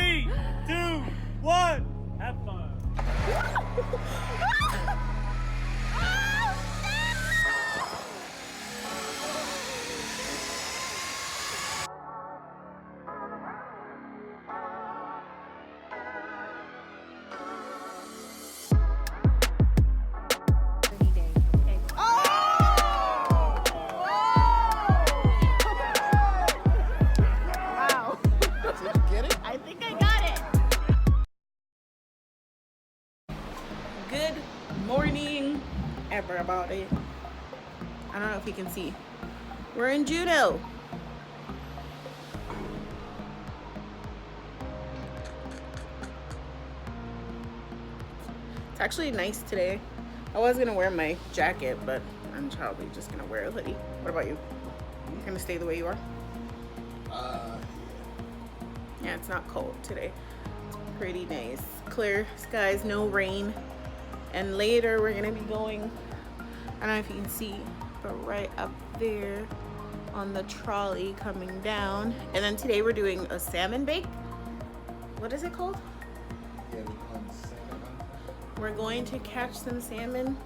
3, 2, 1. Have fun. Good morning, everybody. I don't know if you can see. We're in Juneau. It's actually nice today. I was gonna wear my jacket, but I'm probably just gonna wear a hoodie. What about you? You gonna stay the way you are? Yeah, it's not cold today. It's pretty nice. Clear skies, no rain. And later we're gonna be going, I don't know if you can see, but right up there on the trolley coming down. And then today we're doing a salmon bake. What is it called? We're going to catch some salmon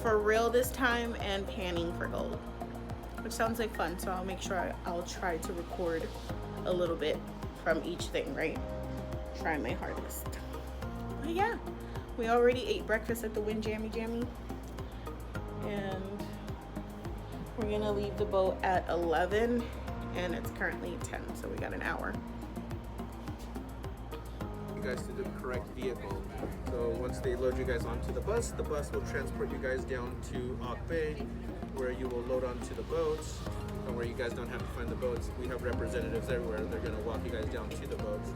for real this time and panning for gold, which sounds like fun. So I'll make sure I'll try to record a little bit from each thing, right? Try my hardest. But yeah, we already ate breakfast at the Wind Jammy, and we're gonna leave the boat at 11, and it's currently 10, so we got an hour. You guys to the correct vehicle. So once they load you guys onto the bus will transport you guys down to Ock Bay, where you will load onto the boats, and where you guys don't have to find the boats. We have representatives everywhere. They're gonna walk you guys down to the boats.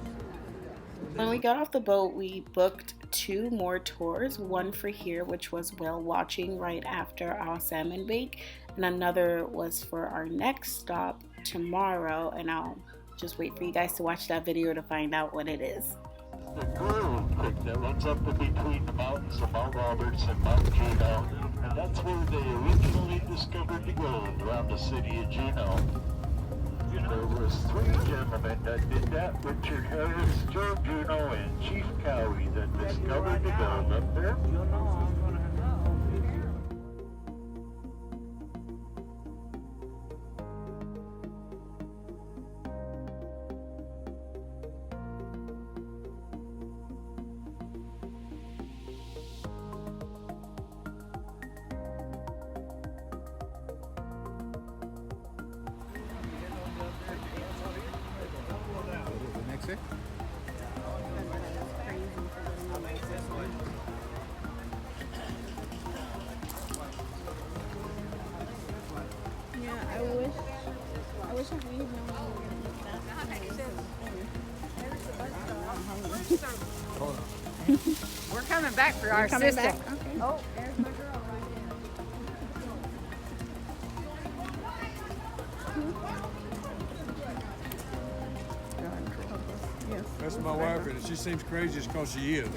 When we got off the boat, we booked 2 more tours. One for here, which was whale watching right after our salmon bake, and another was for our next stop tomorrow, and I'll just wait for you guys to watch that video to find out what it is. The Grove Creek that runs up in between the mountains of Mount Roberts and Mount Juneau, and that's where they originally discovered the gold around the city of Juneau. There was 3 gentlemen that did that: Richard Harris, Joe Juneau, and Chief Cowie, that discovered the gold up there. Yeah, I wish we had known we were gonna get that. We're coming back for our sister. Okay. Oh, there's my girl right Yes. That's my wife, and she seems crazy just because she is.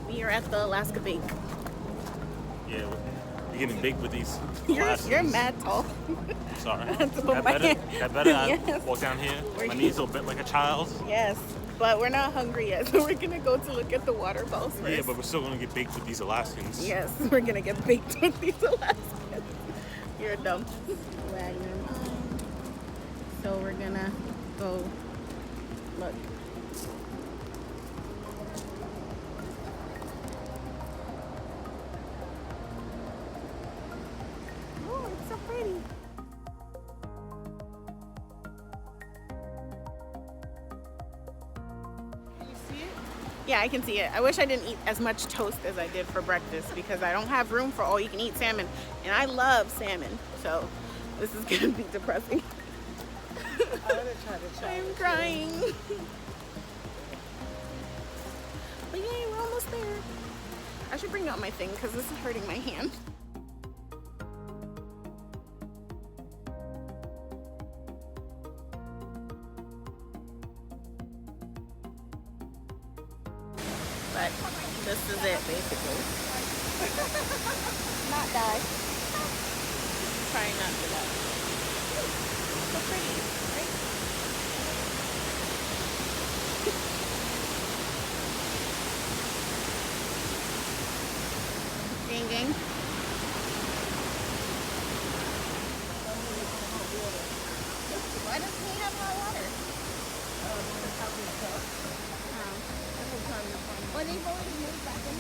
We are at the Alaska Bake. Yeah, you're getting big with these You're glasses. mad tall. Sorry. To put That my better? hand- That better? I Yes. walk down here. We're My knees are bent like a child's. Yes, but we're not hungry yet, so we're gonna go to look at the waterfalls first. Yeah, but we're still gonna get baked with these Alaskans. Yes, we're gonna get baked with these Alaskans. You're dumb. Wagner. So we're gonna go look. Oh, it's so pretty. Can you see it? Yeah, I can see it. I wish I didn't eat as much toast as I did for breakfast because I don't have room for all you can eat salmon. And I love salmon, so this is gonna be depressing. I'm crying. I should bring out my thing because this is hurting my hand. But this is it basically. Not die. Trying not to die. So pretty, right? Gang gang. Why doesn't he have hot water? Well, they've already moved back in.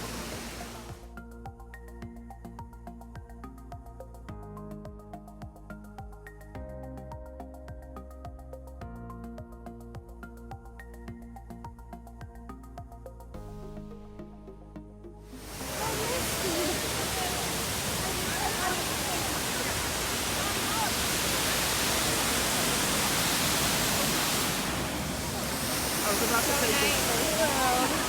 I was about to say this.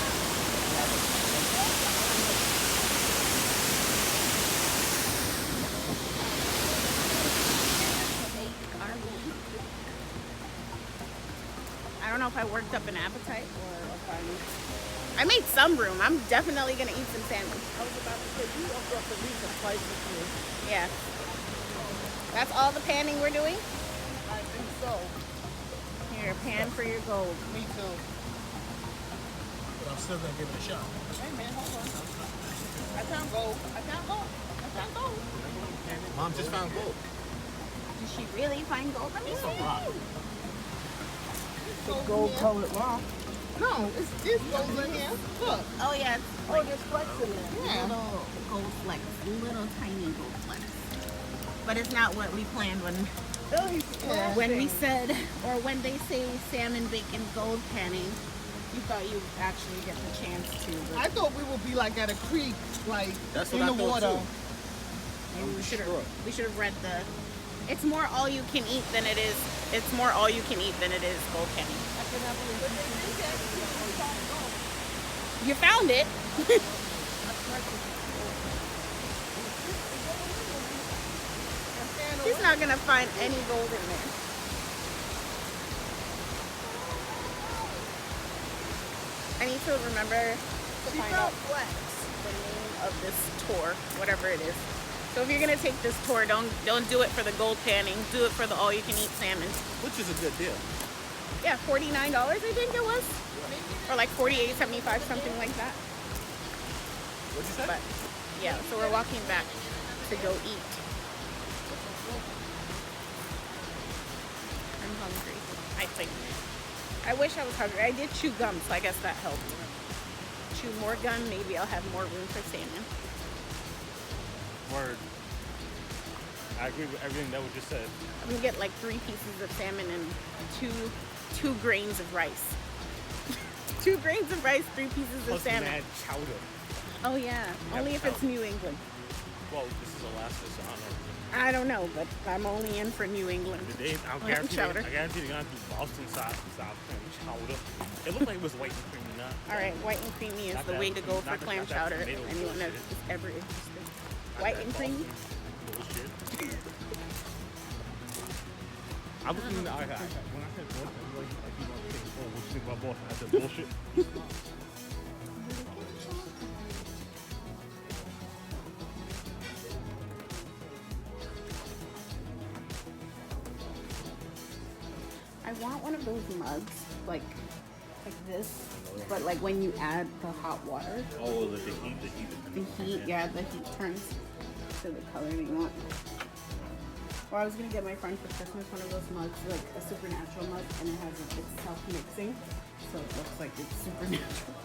I don't know if I worked up an appetite or if I made some room. I'm definitely gonna eat some salmon. I was about to say, you upped up at least a slice or two. Yeah. That's all the panning we're doing? I think so. Here, pan for your gold. Me too. But I'm still gonna give it a shot. Hey man, hold on. I found gold. I found gold. I found gold. Mom just found gold. Did she really find gold? Let me see. The gold colored rock. No, it's gold in here. Look. Oh yeah, it's Oh, like there's flecks in there. little gold flecks, little tiny gold flecks. But it's not what we planned when we said, or when they say salmon, bacon, gold panning. You thought you'd actually get the chance to. But I thought we would be like at a creek, like That's in what I the thought, water. too. maybe we should have read the. It's more all you can eat than it is. It's more all you can eat than it is gold panning. You found it. He's not gonna find any gold in there. I need to remember to find out the name of this tour, whatever it is. So if you're gonna take this tour, don't do it for the gold panning. Do it for the all-you-can-eat salmon. Which is a good deal. Yeah, $49 I think it was, or like $48.75, something like that. What'd you say? But yeah, so we're walking back to go eat. I'm hungry, I think. I wish I was hungry. I did chew gum, so I guess that helped. Chew more gum, maybe I'll have more room for salmon. Word. I agree with everything that was just said. I'm gonna get like 3 pieces of salmon and two grains of rice. 2 grains of rice, 3 pieces of Plus salmon. mad chowder. Oh yeah, only if it's New England. Well, this is Alaska, so I don't know. I don't know, but I'm only in for New England. I guarantee they're gonna do Boston South clam chowder. It looked like it was white and creamy, not. All right, white and creamy is Not the that- way to go for not clam that chowder. tomato If anyone bullshit. is ever interested. White and creamy. Bullshit. I was thinking that when I said Boston, like you want to think, oh, what you think about Boston? I said bullshit. I want one of those mugs, like this, but like when you add the hot water, Oh, the heat. yeah, the heat turns to the color that you want. Or I was gonna get my friend for Christmas one of those mugs, like a supernatural mug, and it has it's self-mixing, so it looks like it's supernatural.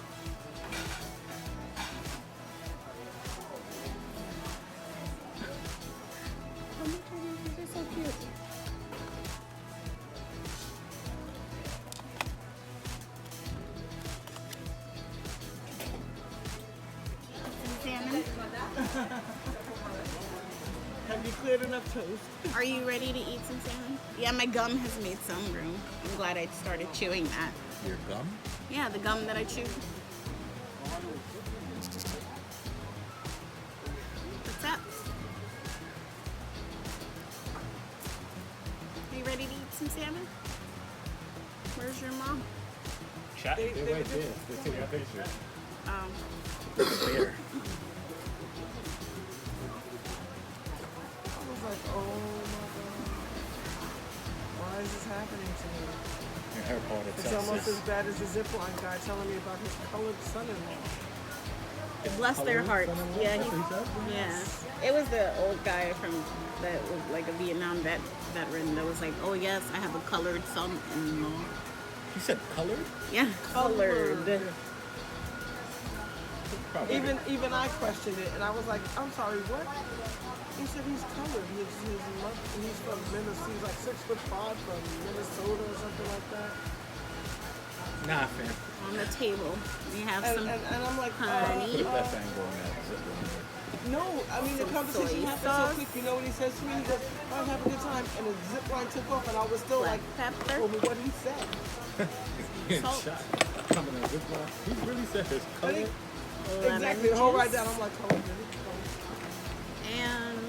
How much are these? These are so cute. Salmon. Have you cleared enough toast? Are you ready to eat some salmon? Yeah, my gum has made some room. I'm glad I started chewing that. Your gum? Yeah, the gum that I chewed. some salmon? Where's your mom? Chat. They're right there. They take our picture. There. I was like, oh my god. Why is this happening to me? Your hair part It's itself. almost as bad as the zipline guy telling me about his colored son-in-law. Bless their hearts. Yeah, yeah. It was the old guy from that was like a Vietnam veteran that was like, oh yes, I have a colored son-in-law. You said colored? Yeah, colored. Even I questioned it, and I was like, I'm sorry, what? He said he's colored. He's from Minnesota. He's like 6'5" from Minnesota or something like that. Nah, fam. On the table, we have And, some and I'm like, honey. Put left angle on that. no. I mean, the Some conversation soy happened sauce. so quick. You know what he says to me? He goes, I was having a good time, and the zip line took off, and I was still Black like, pepper. well, what he said. Getting Salt. shot. Coming in zip line. He really said his I color. think, Lemon exactly. The whole juice. right down. I'm like, oh, really? And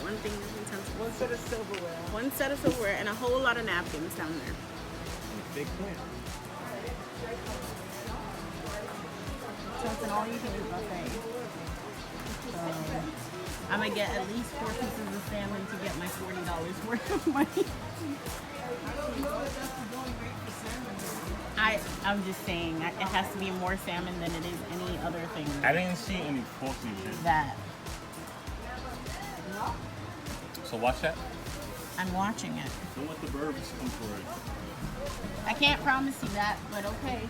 one thing is intense. One set of silverware. One set of silverware and a whole lot of napkins down there. Big plant. So it's an all-you-can-eat buffet. So I'm gonna get at least 4 pieces of salmon to get my $40 worth of money. I'm just saying, it has to be more salmon than it is any other thing. I didn't see any forky shit. That So watch that. I'm watching it. Don't let the birds come for it. I can't promise you that, but okay.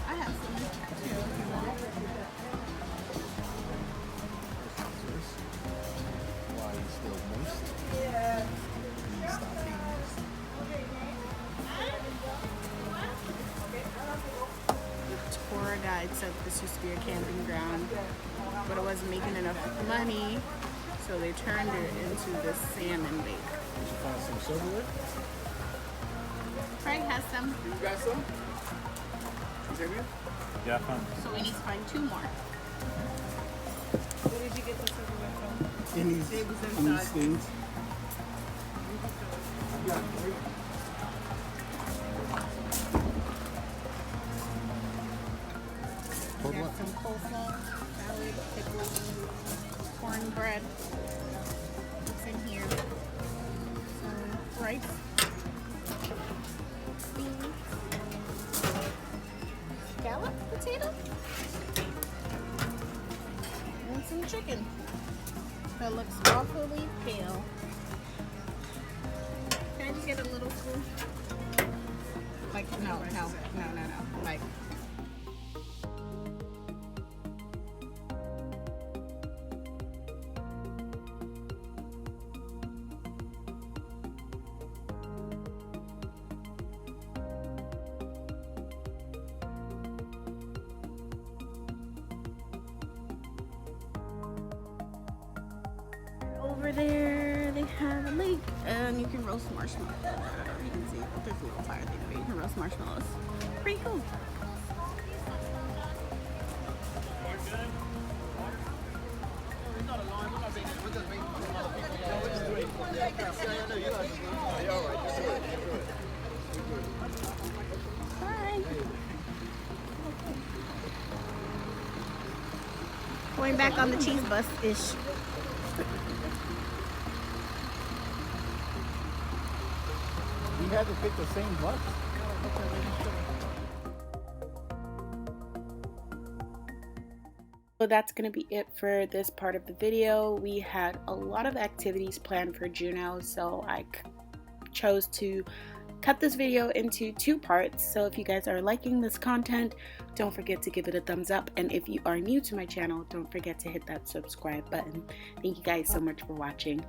I have some too if you want. Why he's still moist. Yeah. Stop being moist. Tour guide said this used to be a camping ground, but it wasn't making enough money, so they turned it into this salmon lake. Did you find some silverware? Frank has some, You got some? Xavier? Yeah, I found so we need to find 2 more. Where did you get the silverware from? In these, It was in these inside. things. There's some coleslaw, salad, pickles, cornbread. What's in here? Some rice, beans, scallop potato, and some chicken. That looks awfully pale. Can I just get a little spoon? Like, no. Like, over there they have a lake and you can roast marshmallows. I don't know if you can see, but there's a little fire thing where you can roast marshmallows. Pretty cool. Bye. Going back on the cheese bus-ish. You had to pick the same bus? So that's going to be it for this part of the video. We had a lot of activities planned for Juneau, so I chose to cut this video into 2 parts. So if you guys are liking this content, don't forget to give it a thumbs up, and if you are new to my channel, don't forget to hit that subscribe button. Thank you guys so much for watching.